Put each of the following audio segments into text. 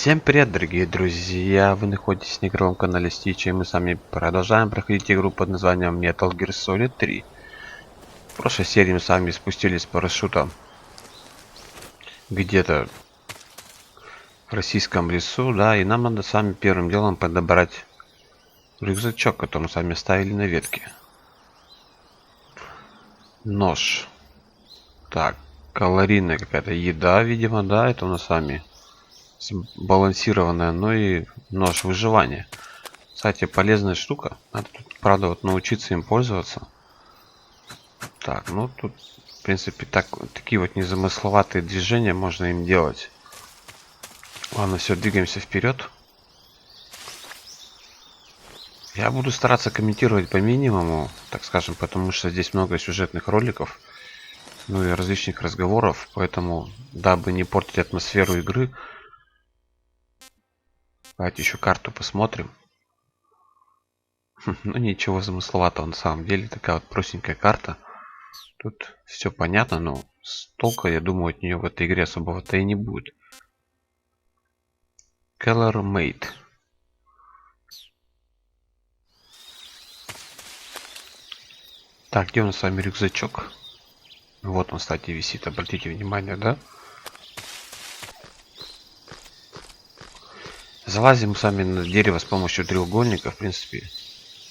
Всем привет, дорогие друзья! Вы находитесь на игровом канале Стича, и мы с вами продолжаем проходить игру под названием Metal Gear Solid 3. В прошлой серии мы с вами спустились с парашюта где-то в российском лесу, да, и нам надо с вами первым делом подобрать рюкзачок, который мы с вами оставили на ветке. Нож. Так, калорийная какая-то еда, видимо, да, это у нас с вами сбалансированная, но и нож выживания. Кстати, полезная штука. Надо тут, правда, вот научиться им пользоваться. Так, ну тут, в принципе, такие вот незамысловатые движения можно им делать. Ладно, все, двигаемся вперед. Я буду стараться комментировать по минимуму, так скажем, потому что здесь много сюжетных роликов, ну и различных разговоров, поэтому, дабы не портить атмосферу игры, давайте еще карту посмотрим. Ну ничего замысловатого на самом деле. Такая вот простенькая карта. Тут все понятно, но толка, я думаю, от нее в этой игре особого-то и не будет. Color Made. Так, где у нас с вами рюкзачок? Вот он, кстати, висит. Обратите внимание, да? Залазим с вами на дерево с помощью треугольника. В принципе,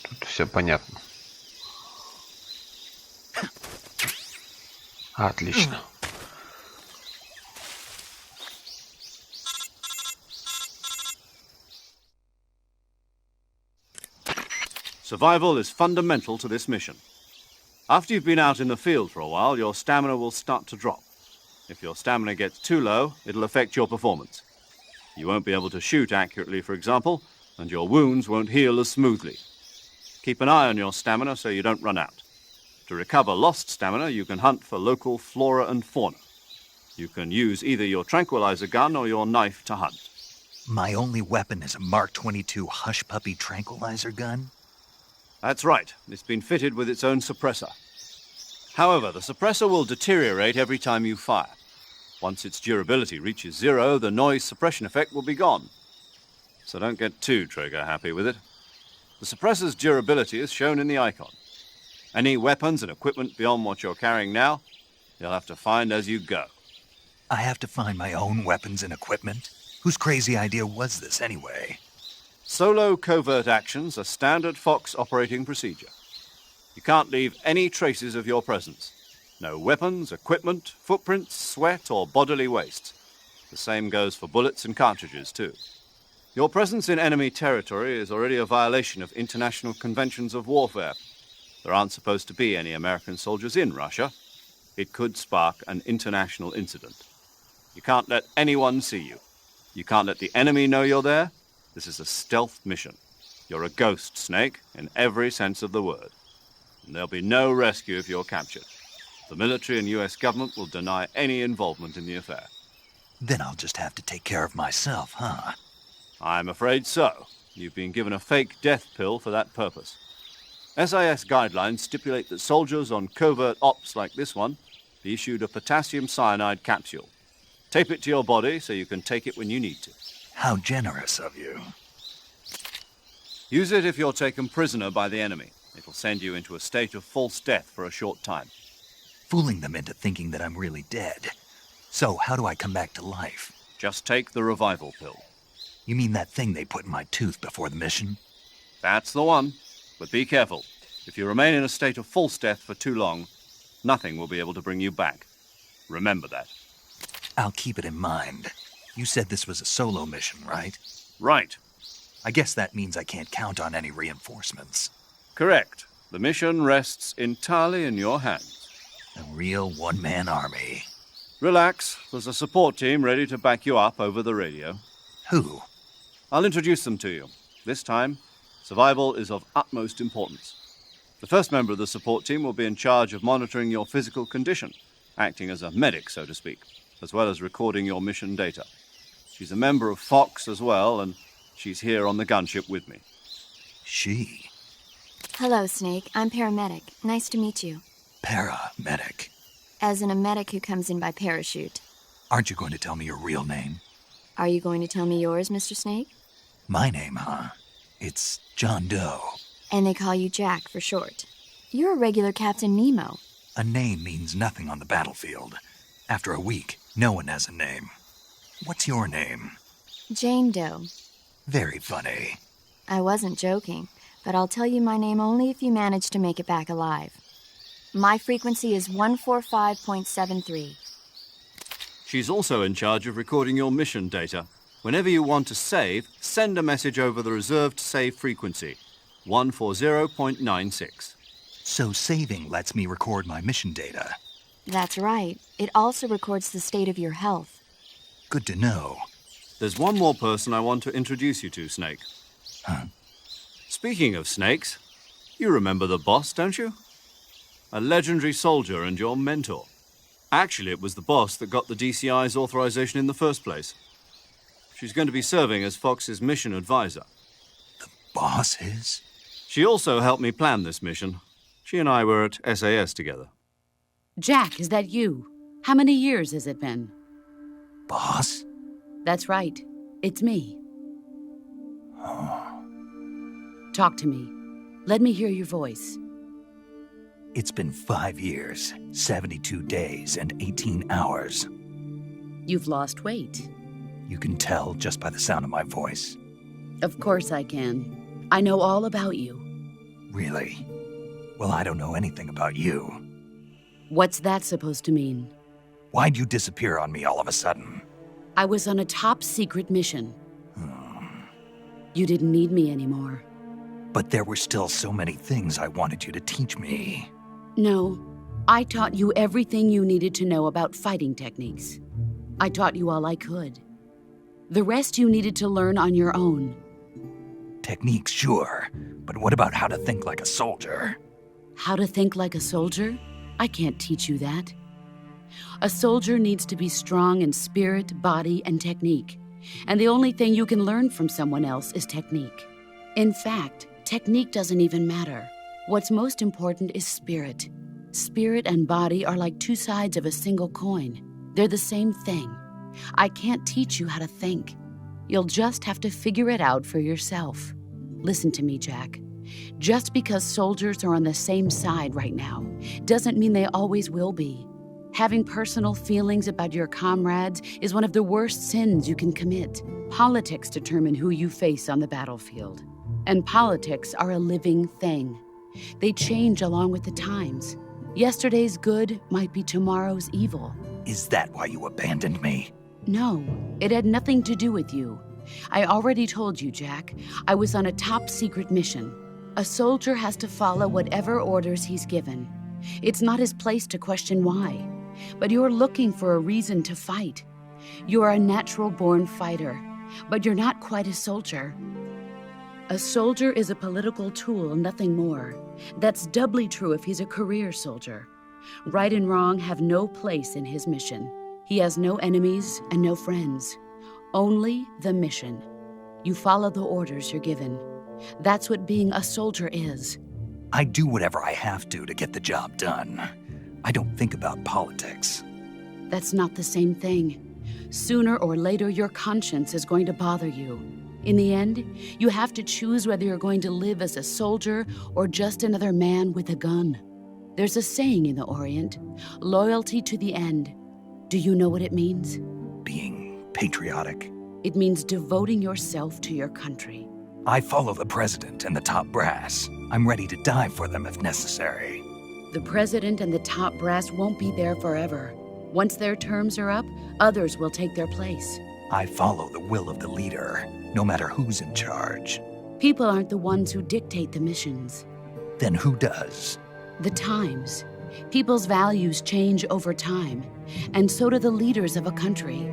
тут все понятно. Отлично. Survival is fundamental to this mission. After you've been out in the field for a while, your stamina will start to drop. If your stamina gets too low, it'll affect your performance. You won't be able to shoot accurately, for example, and your wounds won't heal as smoothly. Keep an eye on your stamina so you don't run out. To recover lost stamina, you can hunt for local flora and fauna. You can use either your tranquilizer gun or your knife to hunt. My only weapon is a Mark 22 Hush Puppy tranquilizer gun? That's right. It's been fitted with its own suppressor. However, the suppressor will deteriorate every time you fire. Once its durability reaches 0, the noise suppression effect will be gone. So don't get too trigger happy with it. The suppressor's durability is shown in the icon. Any weapons and equipment beyond what you're carrying now, you'll have to find as you go. I have to find my own weapons and equipment? Whose crazy idea was this anyway? Solo covert actions are standard Fox operating procedure. You can't leave any traces of your presence. No weapons, equipment, footprints, sweat, or bodily waste. The same goes for bullets and cartridges, too. Your presence in enemy territory is already a violation of international conventions of warfare. There aren't supposed to be any American soldiers in Russia. It could spark an international incident. You can't let anyone see you. You can't let the enemy know you're there. This is a stealth mission. You're a ghost, Snake, in every sense of the word. And there'll be no rescue if you're captured. The military and US government will deny any involvement in the affair. Then I'll just have to take care of myself, huh? I'm afraid so. You've been given a fake death pill for that purpose. SIS guidelines stipulate that soldiers on covert ops like this one be issued a potassium cyanide capsule. Tape it to your body so you can take it when you need to. How generous of you. Use it if you're taken prisoner by the enemy. It'll send you into a state of false death for a short time. Fooling them into thinking that I'm really dead. So, how do I come back to life? Just take the revival pill. You mean that thing they put in my tooth before the mission? That's the one. But be careful. If you remain in a state of false death for too long, nothing will be able to bring you back. Remember that. I'll keep it in mind. You said this was a solo mission, right? Right. I guess that means I can't count on any reinforcements. Correct. The mission rests entirely in your hands. A real one-man army. Relax. There's a support team ready to back you up over the radio. Who? I'll introduce them to you. This time, survival is of utmost importance. The first member of the support team will be in charge of monitoring your physical condition, acting as a medic, so to speak, as well as recording your mission data. She's a member of Fox as well, and she's here on the gunship with me. She? Hello, Snake. I'm paramedic. Nice to meet you. Paramedic. As in a medic who comes in by parachute. Aren't you going to tell me your real name? Are you going to tell me yours, Mr. Snake? My name, huh? It's John Doe. And they call you Jack for short. You're a regular Captain Nemo. A name means nothing on the battlefield. After a week, no one has a name. What's your name? Jane Doe. Very funny. I wasn't joking, but I'll tell you my name only if you manage to make it back alive. My frequency is 145.73. She's also in charge of recording your mission data. Whenever you want to save, send a message over the reserved save frequency, 140.96. So saving lets me record my mission data. That's right. It also records the state of your health. Good to know. There's one more person I want to introduce you to, Snake. Huh? Speaking of snakes, you remember the boss, don't you? A legendary soldier and your mentor. Actually, it was the boss that got the DCI's authorization in the first place. She's going to be serving as Fox's mission advisor. The boss is? She also helped me plan this mission. She and I were at SAS together. Jack, is that you? How many years has it been? Boss? That's right. It's me. Oh. Talk to me. Let me hear your voice. It's been 5 years, 72 days, and 18 hours. You've lost weight. You can tell just by the sound of my voice. Of course I can. I know all about you. Really? Well, I don't know anything about you. What's that supposed to mean? Why'd you disappear on me all of a sudden? I was on a top-secret mission. You didn't need me anymore. But there were still so many things I wanted you to teach me. No, I taught you everything you needed to know about fighting techniques. I taught you all I could. The rest you needed to learn on your own. Techniques, sure. But what about how to think like a soldier? How to think like a soldier? I can't teach you that. A soldier needs to be strong in spirit, body, and technique. And the only thing you can learn from someone else is technique. In fact, technique doesn't even matter. What's most important is spirit. Spirit and body are like two sides of a single coin. They're the same thing. I can't teach you how to think. You'll just have to figure it out for yourself. Listen to me, Jack. Just because soldiers are on the same side right now doesn't mean they always will be. Having personal feelings about your comrades is one of the worst sins you can commit. Politics determine who you face on the battlefield. And politics are a living thing. They change along with the times. Yesterday's good might be tomorrow's evil. Is that why you abandoned me? No, it had nothing to do with you. I already told you, Jack. I was on a top-secret mission. A soldier has to follow whatever orders he's given. It's not his place to question why. But you're looking for a reason to fight. You're a natural-born fighter, but you're not quite a soldier. A soldier is a political tool, nothing more. That's doubly true if he's a career soldier. Right and wrong have no place in his mission. He has no enemies and no friends. Only the mission. You follow the orders you're given. That's what being a soldier is. I do whatever I have to get the job done. I don't think about politics. That's not the same thing. Sooner or later, your conscience is going to bother you. In the end, you have to choose whether you're going to live as a soldier or just another man with a gun. There's a saying in the Orient, loyalty to the end. Do you know what it means? Being patriotic. It means devoting yourself to your country. I follow the president and the top brass. I'm ready to die for them if necessary. The president and the top brass won't be there forever. Once their terms are up, others will take their place. I follow the will of the leader, no matter who's in charge. People aren't the ones who dictate the missions. Then who does? The times. People's values change over time, and so do the leaders of a country.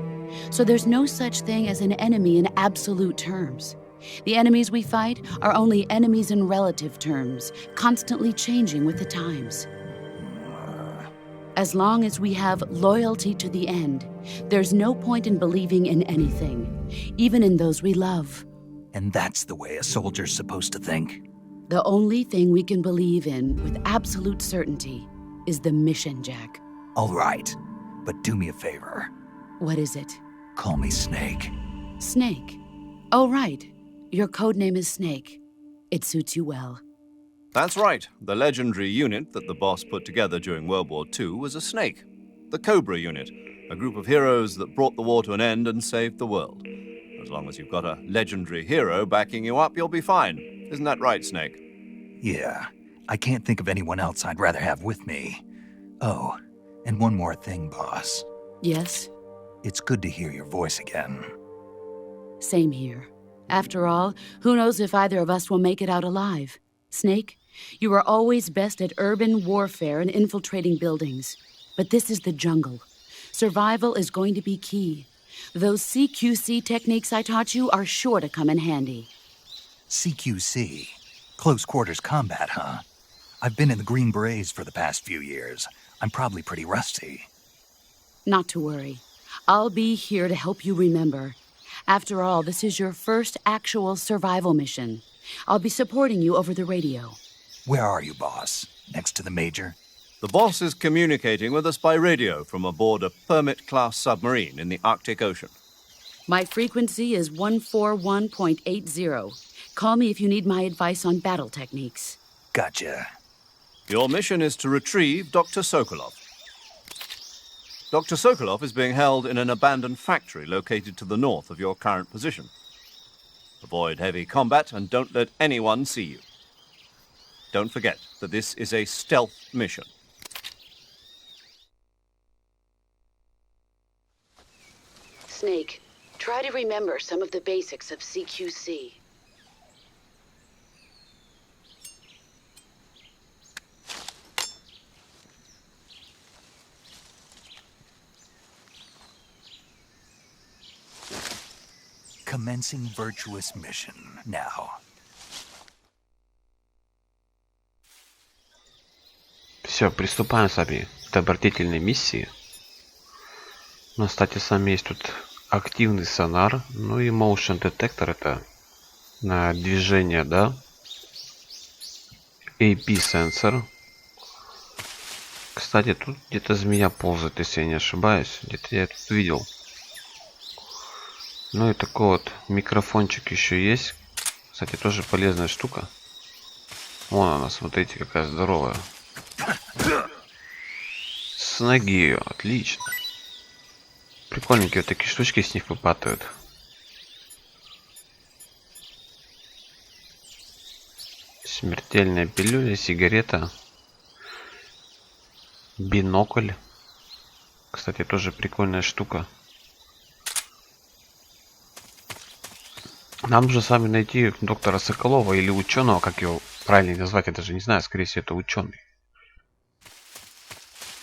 So there's no such thing as an enemy in absolute terms. The enemies we fight are only enemies in relative terms, constantly changing with the times. As long as we have loyalty to the end, there's no point in believing in anything, even in those we love. And that's the way a soldier's supposed to think? The only thing we can believe in with absolute certainty is the mission, Jack. All right, but do me a favor. What is it? Call me Snake. Snake. Oh, right. Your code name is Snake. It suits you well. That's right. The legendary unit that the boss put together during World War II was a snake. The Cobra unit, a group of heroes that brought the war to an end and saved the world. As long as you've got a legendary hero backing you up, you'll be fine. Isn't that right, Snake? Yeah, I can't think of anyone else I'd rather have with me. Oh, and one more thing, boss. Yes? It's good to hear your voice again. Same here. After all, who knows if either of us will make it out alive? Snake, you are always best at urban warfare and infiltrating buildings. But this is the jungle. Survival is going to be key. Those CQC techniques I taught you are sure to come in handy. CQC? Close quarters combat, huh? I've been in the Green Berets for the past few years. I'm probably pretty rusty. Not to worry. I'll be here to help you remember. After all, this is your first actual survival mission. I'll be supporting you over the radio. Where are you, boss? Next to the Major? The boss is communicating with us by radio from aboard a Permit-class submarine in the Arctic Ocean. My frequency is 141.80. Call me if you need my advice on battle techniques. Gotcha. Your mission is to retrieve Dr. Sokolov. Dr. Sokolov is being held in an abandoned factory located to the north of your current position. Avoid heavy combat and don't let anyone see you. Don't forget that this is a stealth mission. Snake, try to remember some of the basics of CQC. Commencing virtuous mission now. Все, приступаем с вами к обратительной миссии. У нас, кстати, с вами есть тут активный сонар, ну и motion детектор, это на движение, да. AP сенсор. Кстати, тут где-то змея ползает, если я не ошибаюсь. Где-то я тут видел. Ну и такой вот микрофончик еще есть. Кстати, тоже полезная штука. Вон она, смотрите, какая здоровая. С ноги ее, отлично. Прикольненькие вот такие штучки с них выпадают. Смертельная пилюля, сигарета. Бинокль. Кстати, тоже прикольная штука. Нам нужно с вами найти доктора Соколова или ученого, как его правильно назвать, я даже не знаю, скорее всего это ученый.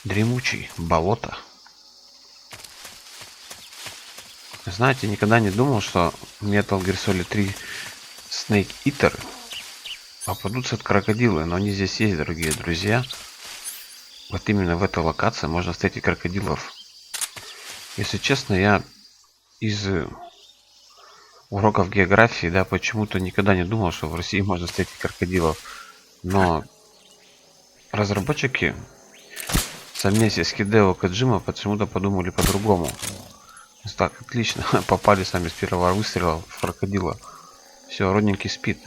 Дремучий, болото. Знаете, никогда не думал, что в Metal Gear Solid 3 Snake Eater попадутся крокодилы, но они здесь есть, дорогие друзья. Вот именно в этой локации можно встретить крокодилов. Если честно, я из уроков географии, да, почему-то никогда не думал, что в России можно встретить крокодилов. Но разработчики совместно с Хидео Коджима почему-то подумали по-другому. Так, отлично, попали сами с первого выстрела в крокодила. Все, родненький спит.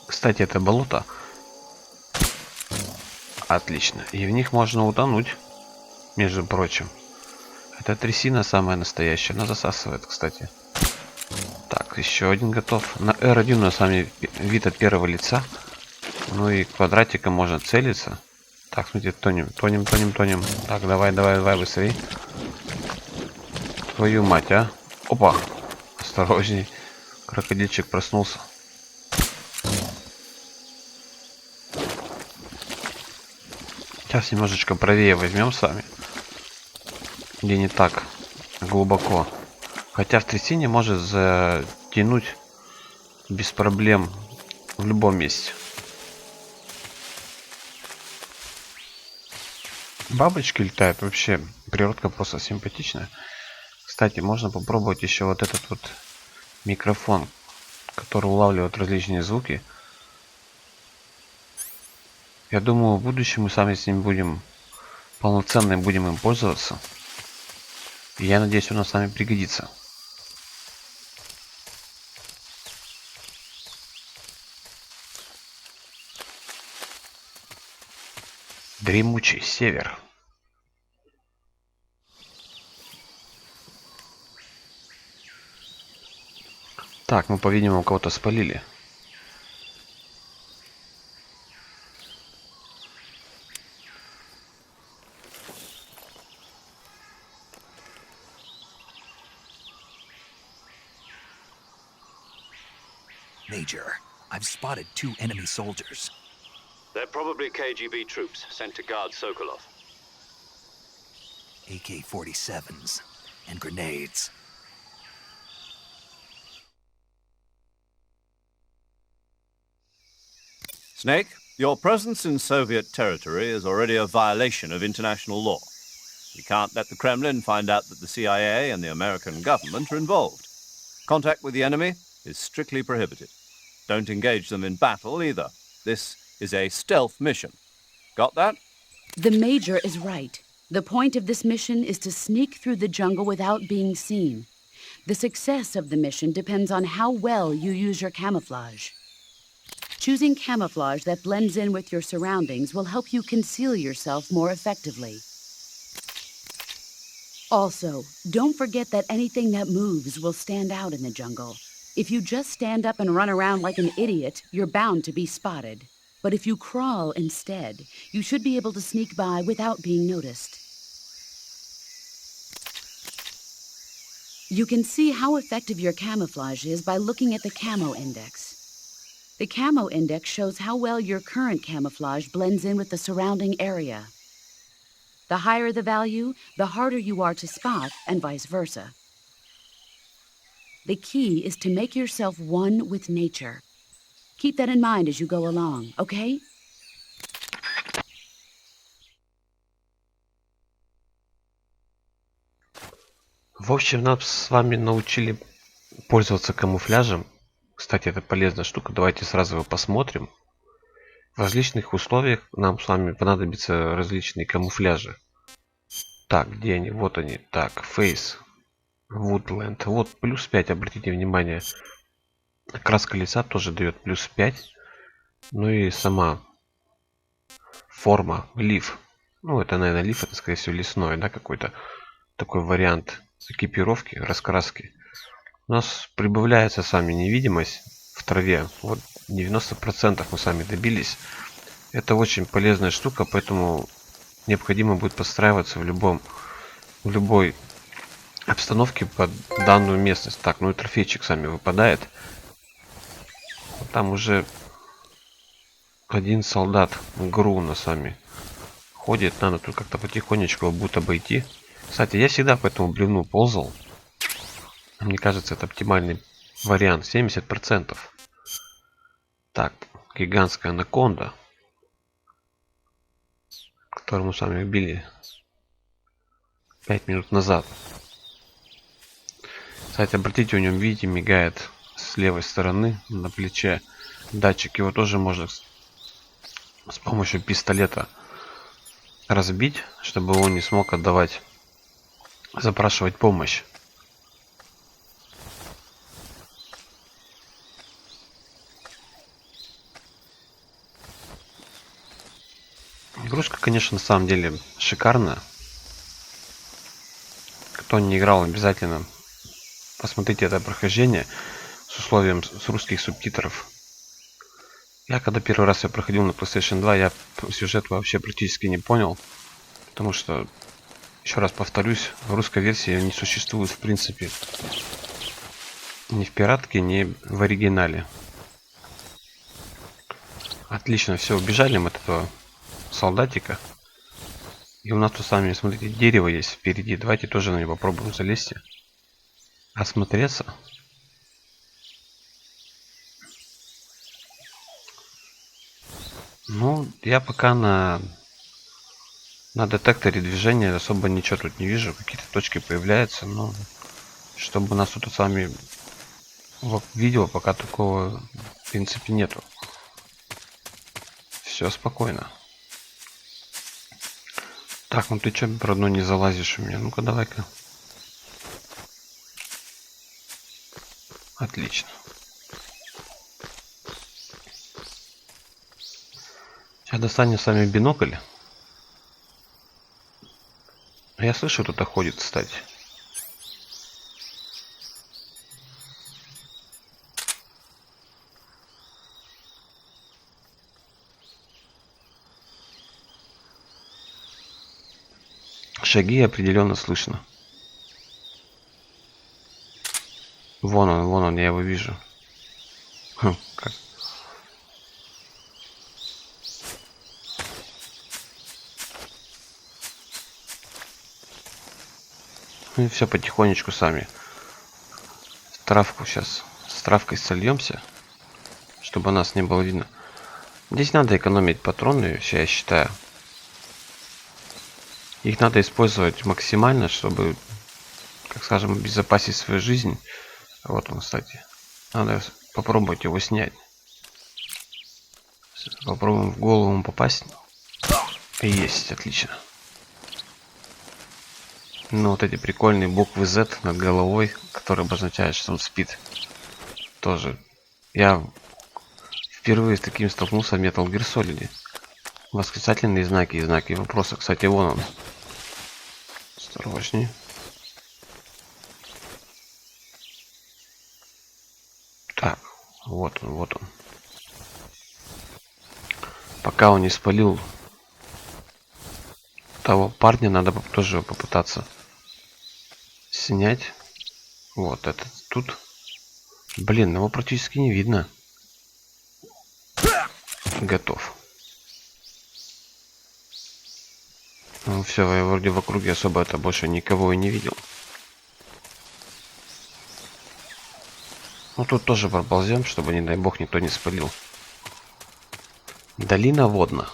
Кстати, это болото. Отлично. И в них можно утонуть, между прочим. Это трясина самая настоящая. Она засасывает, кстати. Так, еще один готов. На R1 у нас с вами вид от первого лица. Ну и квадратиком можно целиться. Так, смотрите, тонем. Так, давай, быстрей. Твою мать, а. Опа. Осторожней. Крокодильчик проснулся. Сейчас немножечко правее возьмем с вами. Где не так глубоко. Хотя в трясине может затянуть без проблем в любом месте. Бабочки летают, вообще природка просто симпатичная. Кстати, можно попробовать еще вот этот вот микрофон, который улавливает различные звуки. Я думаю, в будущем мы сами с ним будем полноценно будем им пользоваться. И я надеюсь, он нам с вами пригодится. Дремучий север. Так, мы, по-видимому, кого-то спалили. Major, I've spotted 2 enemy soldiers. They're probably KGB troops sent to guard Sokolov. AK-47s and grenades. Snake, your presence in Soviet territory is already a violation of international law. We can't let the Kremlin find out that the CIA and the American government are involved. Contact with the enemy is strictly prohibited. Don't engage them in battle either. This is a stealth mission. Got that? The Major is right. The point of this mission is to sneak through the jungle without being seen. The success of the mission depends on how well you use your camouflage. Choosing camouflage that blends in with your surroundings will help you conceal yourself more effectively. Also, don't forget that anything that moves will stand out in the jungle. If you just stand up and run around like an idiot, you're bound to be spotted. But if you crawl instead, you should be able to sneak by without being noticed. You can see how effective your camouflage is by looking at the camo index. The camo index shows how well your current camouflage blends in with the surrounding area. The higher the value, the harder you are to spot, and vice versa. The key is to make yourself one with nature. Keep that in mind as you go along, okay? В общем, нас с вами научили пользоваться камуфляжем. Кстати, это полезная штука. Давайте сразу его посмотрим. В различных условиях нам с вами понадобятся различные камуфляжи. Так, где они? Вот они. Так, Face, Woodland. Вот, плюс 5, обратите внимание. Краска лица тоже дает плюс 5. Ну и сама форма, лиф. Ну, это, наверное, лиф, это, скорее всего, лесной, да, какой-то такой вариант экипировки, раскраски. У нас прибавляется с вами невидимость в траве. Вот 90% мы сами добились. Это очень полезная штука, поэтому необходимо будет подстраиваться в любой обстановке под данную местность. Так, ну и трофейчик сами выпадает. Там уже один солдат ГРУ на сами ходит. Надо тут как-то потихонечку его будет обойти. Кстати, я всегда по этому бревну ползал. Мне кажется, это оптимальный вариант. 70%. Так, гигантская анаконда, которую мы с вами убили 5 минут назад. Кстати, обратите, у него, видите, мигает с левой стороны на плече датчик. Его тоже можно с помощью пистолета разбить, чтобы он не смог запрашивать помощь. Игрушка, конечно, на самом деле шикарная. Кто не играл, обязательно посмотрите это прохождение с условием с русских субтитров. Я когда первый раз я проходил на PlayStation 2, я сюжет вообще практически не понял. Потому что, еще раз повторюсь, русской версии не существует в принципе. Ни в пиратке, ни в оригинале. Отлично, все, убежали мы от этого солдатика. И у нас тут с вами, смотрите, дерево есть впереди. Давайте тоже на него попробуем залезть. Осмотреться. Ну, я пока на детекторе движения особо ничего тут не вижу. Какие-то точки появляются, но чтобы нас тут с вами видео, пока такого в принципе нету. Все спокойно. Так, ну ты чё про дно не залазишь у меня? Ну-ка, давай-ка. Отлично. Сейчас достанем с вами бинокль. Я слышу, кто-то ходит, кстати. Шаги определенно слышно. Вон он, я его вижу. Хм, как. Ну и все потихонечку сами. Травку сейчас с травкой сольемся, чтобы нас не было видно. Здесь надо экономить патроны, я считаю. Их надо использовать максимально, чтобы, как скажем, обезопасить свою жизнь. Вот он, кстати. Надо попробовать его снять. Попробуем в голову ему попасть. Есть, отлично. Ну, вот эти прикольные буквы Z над головой, которые обозначают, что он спит. Тоже. Я впервые с таким столкнулся в Metal Gear Solid. Восклицательные знаки и знаки вопроса. Кстати, вон он. Осторожней. Так, вот он. Пока он не спалил того парня, надо тоже попытаться снять. Вот этот тут. Блин, его практически не видно. Готов. Ну все, я вроде в округе особо это больше никого и не видел. Ну тут тоже проползем, чтобы, не дай бог, никто не спалил. Долина водна.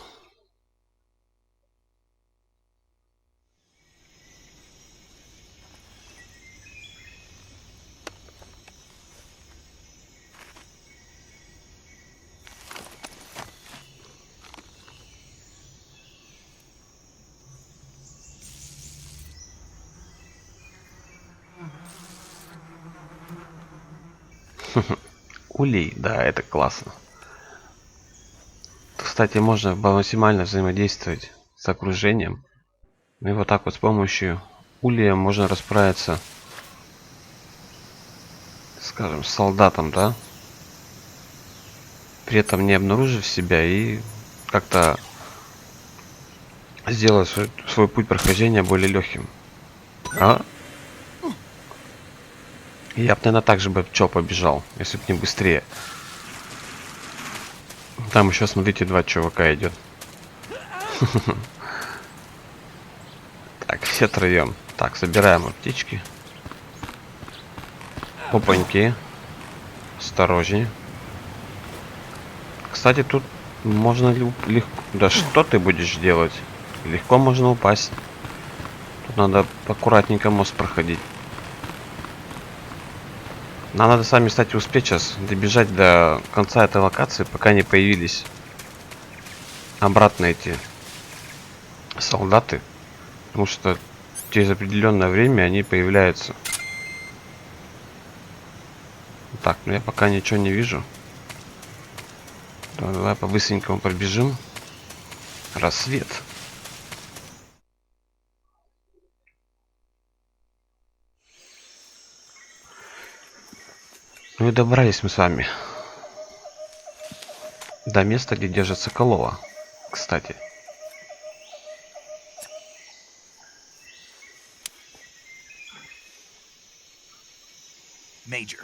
Улей, да, это классно. Кстати, можно максимально взаимодействовать с окружением. И вот так вот с помощью улья можно расправиться, скажем, с солдатом, да? При этом не обнаружив себя и как-то сделать свой путь прохождения более легким. А? Я бы, наверное, так же бы побежал, если бы не быстрее. Там еще, смотрите, два чувака идет. Так, все троем. Так, собираем аптечки. Опаньки. Осторожнее. Кстати, тут можно легко... Да что ты будешь делать? Легко можно упасть. Тут надо аккуратненько мост проходить. Нам надо сами, кстати, успеть сейчас добежать до конца этой локации, пока не появились обратно эти солдаты. Потому что через определенное время они появляются. Так, ну я пока ничего не вижу. Давай по-быстренькому пробежим. Рассвет. Ну и добрались мы с вами до места, где держится Соколова, кстати. Major,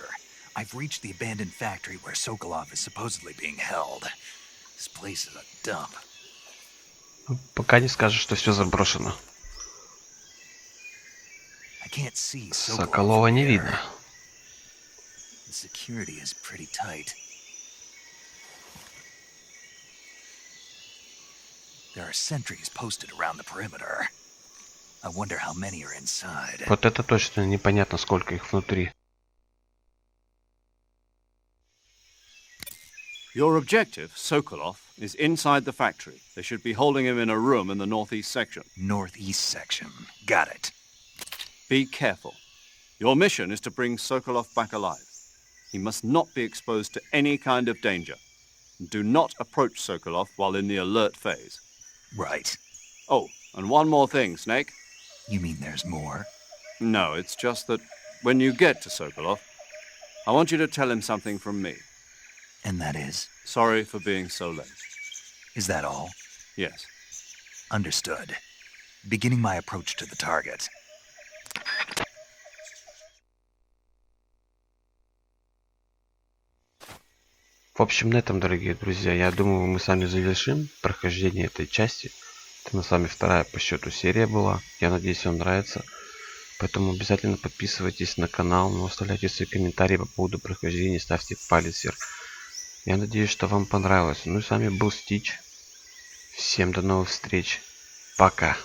I've reached the abandoned factory where Sokolov is supposedly being held. This place is a dump. Пока не скажешь, что все заброшено. I can't see Соколова не видно. The security is pretty tight. There are sentries posted around the perimeter. I wonder how many are inside. Вот это точно непонятно, сколько их внутри. Your objective, Sokolov, is inside the factory. They should be holding him in a room in the northeast section. Northeast section. Got it. Be careful. Your mission is to bring Sokolov back alive. He must not be exposed to any kind of danger. Do not approach Sokolov while in the alert phase. Right. Oh, and one more thing, Snake. You mean there's more? No, it's just that when you get to Sokolov, I want you to tell him something from me. And that is? Sorry for being so late. Is that all? Yes. Understood. Beginning my approach to the target. В общем, на этом, дорогие друзья, я думаю, мы с вами завершим прохождение этой части. Это с вами вторая по счету серия была. Я надеюсь, вам нравится. Поэтому обязательно подписывайтесь на канал, оставляйте свои комментарии по поводу прохождения, ставьте палец вверх. Я надеюсь, что вам понравилось. Ну и с вами был Стич. Всем до новых встреч. Пока.